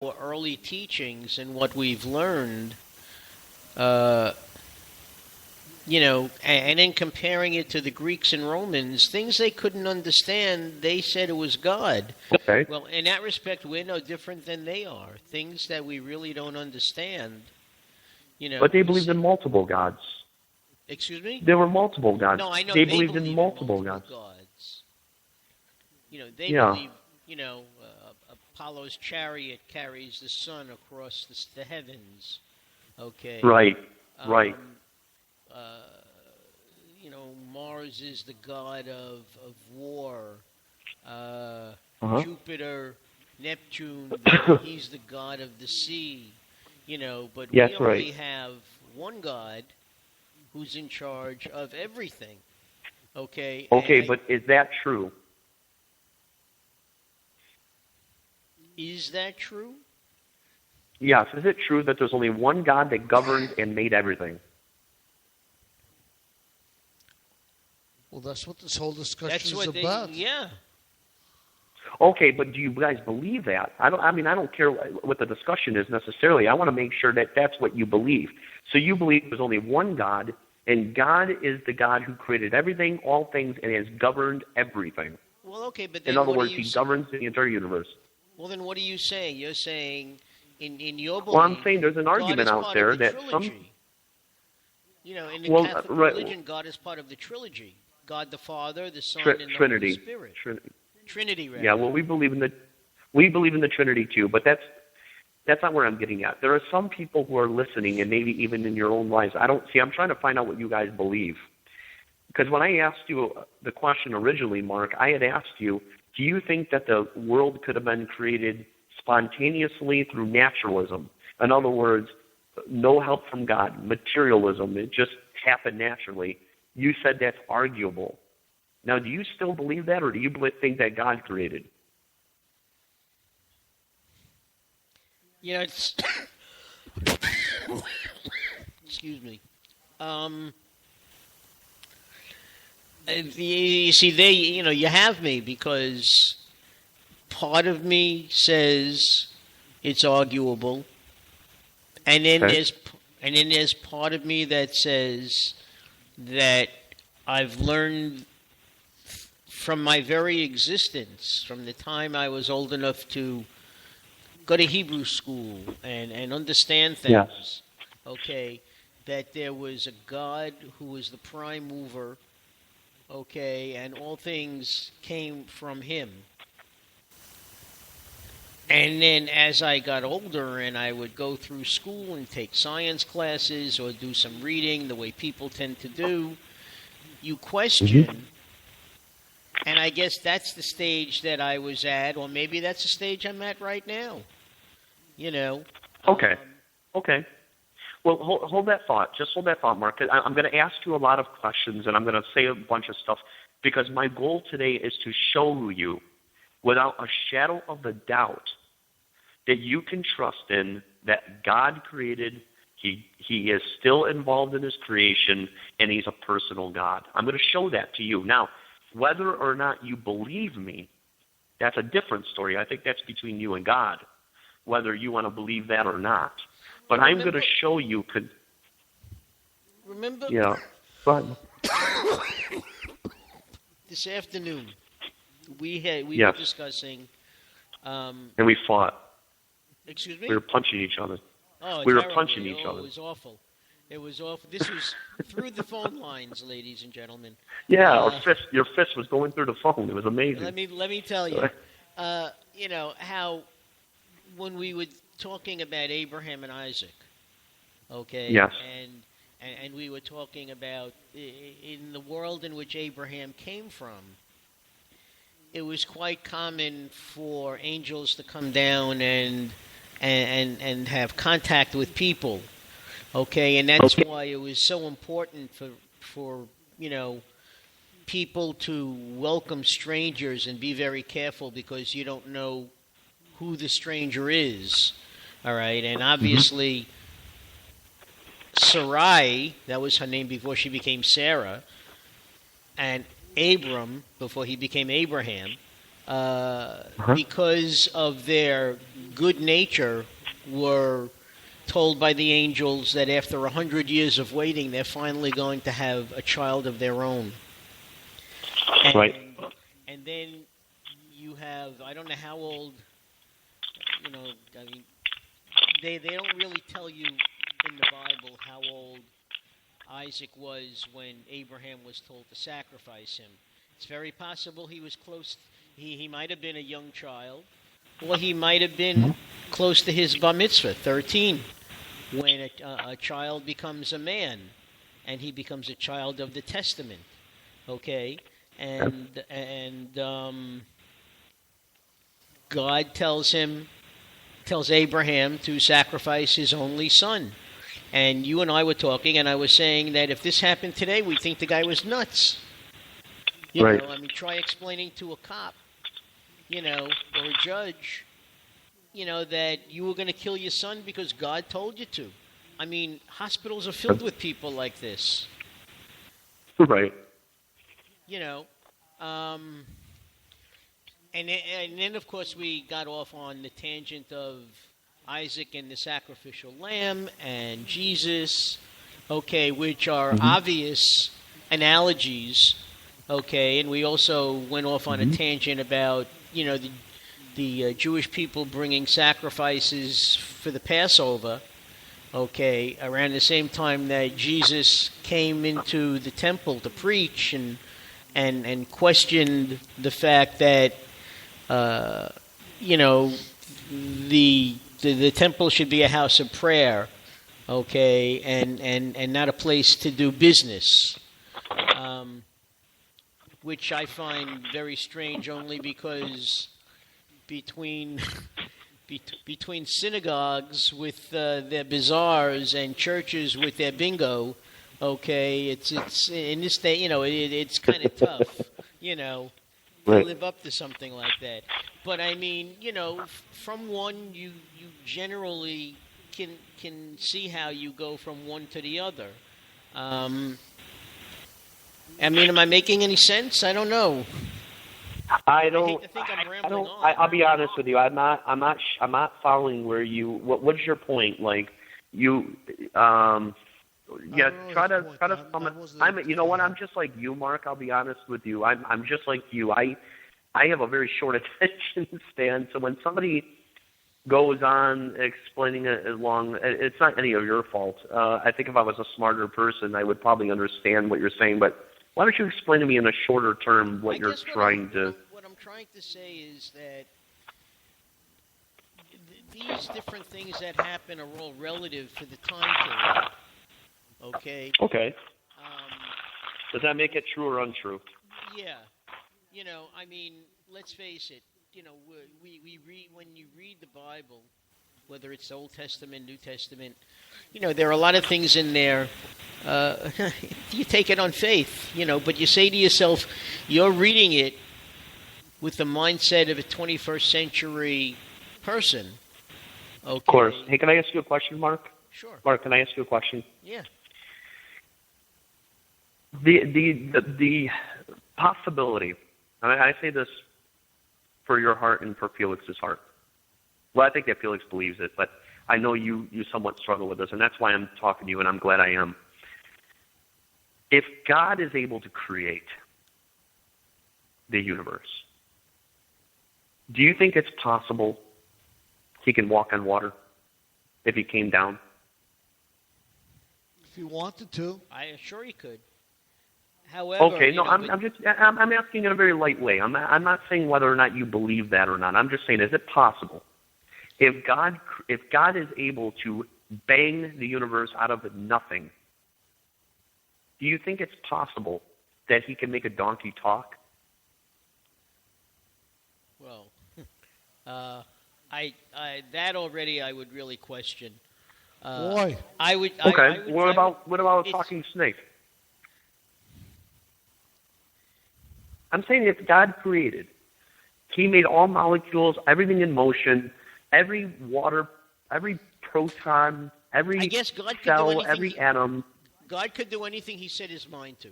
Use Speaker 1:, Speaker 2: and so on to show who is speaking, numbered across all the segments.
Speaker 1: early teachings and what we've learned, uh, and then comparing it to the Greeks and Romans, things they couldn't understand, they said it was God.
Speaker 2: Okay.
Speaker 1: Well, in that respect, we're no different than they are. Things that we really don't understand,
Speaker 2: But they believed in multiple gods.
Speaker 1: Excuse me?
Speaker 2: There were multiple gods.
Speaker 1: No, I know
Speaker 2: they believed in multiple gods.
Speaker 1: They believe, Apollo's chariot carries the sun across the heavens. Okay.
Speaker 2: Right.
Speaker 1: Mars is the god of war. Jupiter, Neptune, he's the god of the sea. But we only have one God who's in charge of everything. Okay.
Speaker 2: Okay, but is that true?
Speaker 1: Is that true?
Speaker 2: Yes. Is it true that there's only one God that governed and made everything?
Speaker 3: Well, that's what this whole discussion is about.
Speaker 1: Yeah.
Speaker 2: Okay, but do you guys believe that? I don't care what the discussion is necessarily. I want to make sure that that's what you believe. So you believe there's only one God, and God is the God who created everything, all things, and has governed everything.
Speaker 1: Well, okay, but then
Speaker 2: in other words, He governs the entire universe.
Speaker 1: Well, then what are you saying? You're saying in your belief.
Speaker 2: Well, I'm saying there's an argument out there that some.
Speaker 1: In the Catholic religion, God is part of the trilogy. God the Father, the Son, and the Holy Spirit. Trinity, right?
Speaker 2: Yeah, well, we believe in the Trinity too, but that's not where I'm getting at. There are some people who are listening, and maybe even in your own lives. I'm trying to find out what you guys believe, because when I asked you the question originally, Mark, I had asked you, do you think that the world could have been created spontaneously through naturalism? In other words, no help from God, materialism. It just happened naturally. You said that's arguable. Now, do you still believe that, or do you think that God created?
Speaker 1: It's excuse me. You see, you have me, because part of me says it's arguable, and then there's part of me that says that I've learned from my very existence, from the time I was old enough to go to Hebrew school and understand things,
Speaker 2: yes.
Speaker 1: Okay, that there was a God who was the prime mover, okay, and all things came from Him. And then as I got older and I would go through school and take science classes or do some reading, the way people tend to do, you question, and I guess that's the stage that I was at, or maybe that's the stage I'm at right now.
Speaker 2: Okay. Okay. Well, hold that thought. Just hold that thought, Mark. I'm going to ask you a lot of questions, and I'm going to say a bunch of stuff, because my goal today is to show you, without a shadow of a doubt, that you can trust in that God created. He is still involved in His creation, and He's a personal God. I'm going to show that to you. Now, whether or not you believe me, that's a different story. I think that's between you and God, whether you want to believe that or not. But I'm going to show you.
Speaker 1: Remember?
Speaker 2: Yeah. Go ahead.
Speaker 1: This afternoon, we were discussing.
Speaker 2: And we fought.
Speaker 1: Excuse me?
Speaker 2: We were punching each other.
Speaker 1: Oh,
Speaker 2: we were
Speaker 1: terribly.
Speaker 2: punching each other.
Speaker 1: It was awful. It was awful. This was through the phone lines, ladies and gentlemen.
Speaker 2: Yeah, your fist was going through the phone. It was amazing.
Speaker 1: Let me tell you. How when we were talking about Abraham and Isaac, okay?
Speaker 2: Yes.
Speaker 1: And we were talking about in the world in which Abraham came from, it was quite common for angels to come down and have contact with people, okay? And that's why it was so important for people to welcome strangers and be very careful, because you don't know who the stranger is, all right? And obviously, Sarai, that was her name before she became Sarah, and Abram, before he became Abraham, because of their good nature, were told by the angels that after 100 years of waiting, they're finally going to have a child of their own. And,
Speaker 2: Right.
Speaker 1: And then you have, I don't know how old, I mean, they don't really tell you in the Bible how old Isaac was when Abraham was told to sacrifice him. It's very possible he was close. He might have been a young child, or he might have been close to his bar mitzvah, 13, when a child becomes a man, and he becomes a child of the Testament. Okay, and God tells Abraham to sacrifice his only son. And you and I were talking, and I was saying that if this happened today, we'd think the guy was nuts. You
Speaker 2: Right.
Speaker 1: know, I mean, try explaining to a cop, or a judge, that you were going to kill your son because God told you to. I mean, hospitals are filled with people like this.
Speaker 2: Right.
Speaker 1: And then, of course, we got off on the tangent of Isaac and the sacrificial lamb and Jesus, okay, which are obvious analogies, okay, and we also went off on a tangent about, the Jewish people bringing sacrifices for the Passover, okay, around the same time that Jesus came into the temple to preach and questioned the fact that, the temple should be a house of prayer, okay, and not a place to do business, which I find very strange only because between synagogues with their bazaars and churches with their bingo, okay, it's in this day, it's kind of tough,
Speaker 2: Right.
Speaker 1: to live up to something like that. But I mean, from one you generally can see how you go from one to the other. I mean, am I making any sense? I don't know.
Speaker 2: I don't.
Speaker 1: I hate to think I'm rambling on.
Speaker 2: I'll be honest with you. I'm not following where you. What's your point? Like you. Yeah. Try to sum it. You know what? I'm just like you, Mark. I'll be honest with you. I'm just like you. I have a very short attention span. So when somebody goes on explaining it as long, it's not any of your fault. I think if I was a smarter person, I would probably understand what you're saying. But why don't you explain to me in a shorter term what you're trying to?
Speaker 1: What I'm trying to say is that these different things that happen are all relative to the time period. Okay.
Speaker 2: Okay. Does that make it true or untrue?
Speaker 1: Yeah. I mean, let's face it. We read, when you read the Bible, whether it's Old Testament, New Testament, there are a lot of things in there. You take it on faith, but you say to yourself, you're reading it with the mindset of a 21st century person. Okay.
Speaker 2: Of course. Hey, can I ask you a question, Mark?
Speaker 1: Sure.
Speaker 2: Mark, can I ask you a question?
Speaker 1: Yeah.
Speaker 2: The possibility, and I say this for your heart and for Felix's heart. Well, I think that Felix believes it, but I know you somewhat struggle with this, and that's why I'm talking to you, and I'm glad I am. If God is able to create the universe, do you think it's possible he can walk on water if he came down?
Speaker 3: If he wanted to.
Speaker 1: I'm sure he could. However,
Speaker 2: okay, no, I'm asking in a very light way. I'm not saying whether or not you believe that or not. I'm just saying, is it possible if God is able to bang the universe out of nothing? Do you think it's possible that he can make a donkey talk?
Speaker 1: Well, I that already I would really question.
Speaker 3: Boy.
Speaker 1: I would.
Speaker 2: Okay.
Speaker 1: I would,
Speaker 2: what about a talking snake? I'm saying if God created, he made all molecules, everything in motion, every water, every proton, every
Speaker 1: I guess God could do
Speaker 2: cell,
Speaker 1: anything
Speaker 2: every atom.
Speaker 1: God could do anything he set his mind to.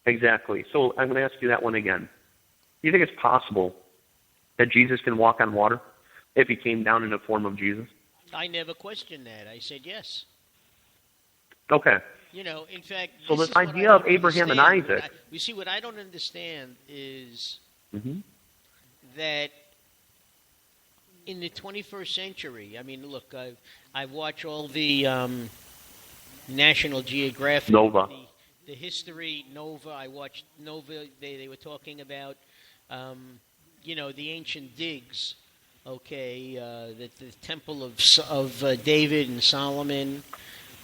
Speaker 2: Exactly. So I'm going to ask you that one again. you think it's possible that Jesus can walk on water if he came down in the form of Jesus?
Speaker 1: I never questioned that. I said yes.
Speaker 2: Okay.
Speaker 1: You know, in fact,
Speaker 2: so
Speaker 1: this
Speaker 2: this
Speaker 1: is
Speaker 2: idea
Speaker 1: what I
Speaker 2: of
Speaker 1: don't
Speaker 2: Abraham and
Speaker 1: understand.
Speaker 2: Isaac.
Speaker 1: You see, what I don't understand is
Speaker 2: Mm-hmm.
Speaker 1: that in the 21st century, I mean, look, I watch all the National Geographic,
Speaker 2: Nova.
Speaker 1: the history, Nova. I watched Nova. They were talking about, the ancient digs. Okay, the temple of David and Solomon.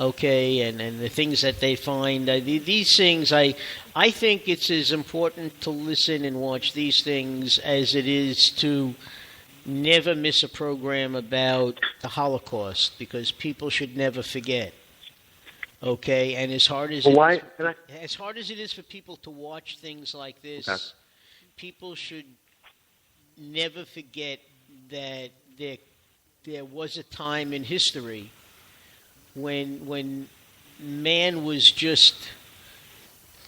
Speaker 1: Okay, and the things that they find. These things, I think it's as important to listen and watch these things as it is to never miss a program about the Holocaust, because people should never forget. Okay, and as hard as as hard as it is for people to watch things like this,
Speaker 2: okay,
Speaker 1: people should never forget that there was a time in history when man was just,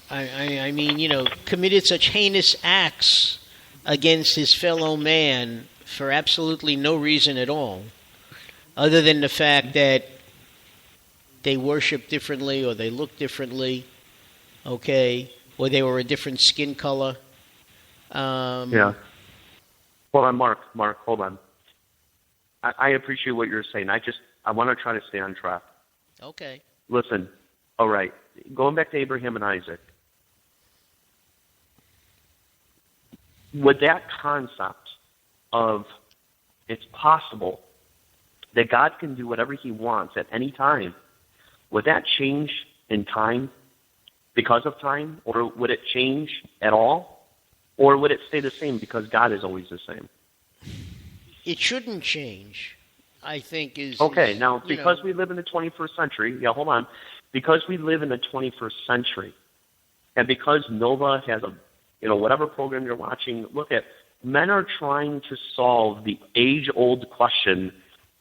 Speaker 1: committed such heinous acts against his fellow man for absolutely no reason at all, other than the fact that they worshiped differently or they looked differently, okay, or they were a different skin color.
Speaker 2: Yeah. Hold on, Mark, hold on. I appreciate what you're saying. I want to try to stay on track.
Speaker 1: Okay.
Speaker 2: Listen, all right, going back to Abraham and Isaac, with that concept of it's possible that God can do whatever he wants at any time, would that change in time because of time, or would it change at all, or would it stay the same because God is always the same?
Speaker 1: It shouldn't change, I think,
Speaker 2: Okay, now, because we live in the 21st century, hold on. Because we live in the 21st century, and because Nova has whatever program you're watching, look at, men are trying to solve the age-old question,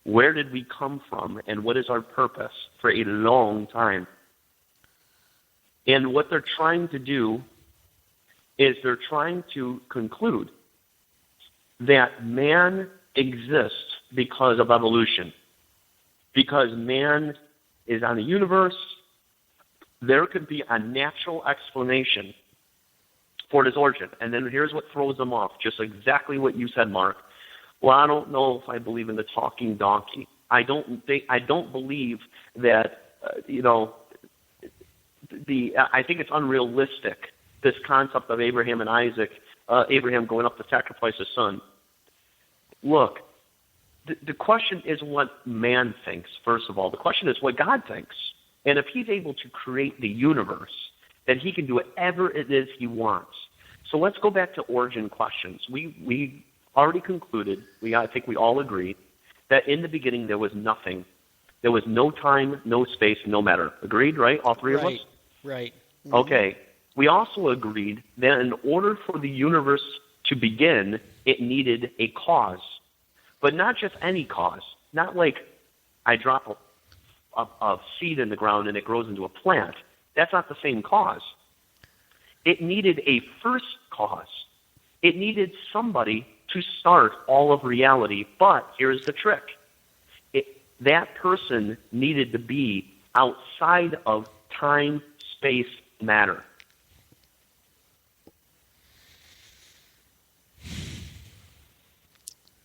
Speaker 2: where did we come from, and what is our purpose, for a long time. And what they're trying to do is they're trying to conclude that man exists because of evolution. Because man is on the universe, there could be a natural explanation for his origin. And then here's what throws them off, just exactly what you said, Mark. Well, I don't know if I believe in the talking donkey. I don't believe that, I think it's unrealistic, this concept of Abraham and Isaac, Abraham going up to sacrifice his son. Look, the question is what man thinks, first of all. The question is what God thinks. And if he's able to create the universe, then he can do whatever it is he wants. So let's go back to origin questions. We already concluded, I think we all agreed, that in the beginning there was nothing. There was no time, no space, no matter. Agreed, right? All three of us?
Speaker 1: Right. Mm-hmm.
Speaker 2: Okay. We also agreed that in order for the universe to begin, it needed a cause. But not just any cause. Not like I drop a seed in the ground and it grows into a plant. That's not the same cause. It needed a first cause. It needed somebody to start all of reality. But here's the trick. That person needed to be outside of time, space, matter.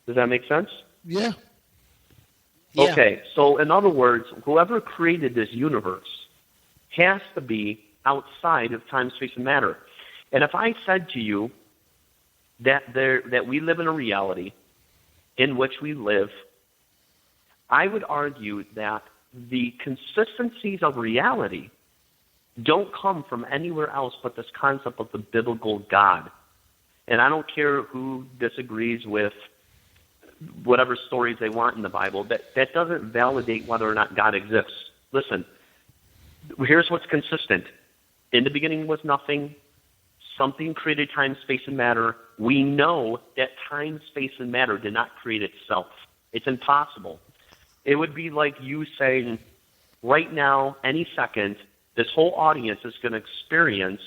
Speaker 2: Does that make sense?
Speaker 3: Yeah.
Speaker 2: Okay, so in other words, whoever created this universe has to be outside of time, space, and matter. And if I said to you that we live in a reality in which we live, I would argue that the consistencies of reality don't come from anywhere else but this concept of the biblical God. And I don't care who disagrees with whatever stories they want in the Bible, that doesn't validate whether or not God exists. Listen, here's what's consistent. In the beginning was nothing. Something created time, space, and matter. We know that time, space, and matter did not create itself. It's impossible. It would be like you saying, right now, any second, this whole audience is going to experience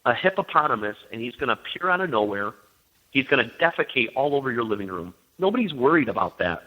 Speaker 2: a hippopotamus, and he's going to appear out of nowhere. He's going to defecate all over your living room. Nobody's worried about that.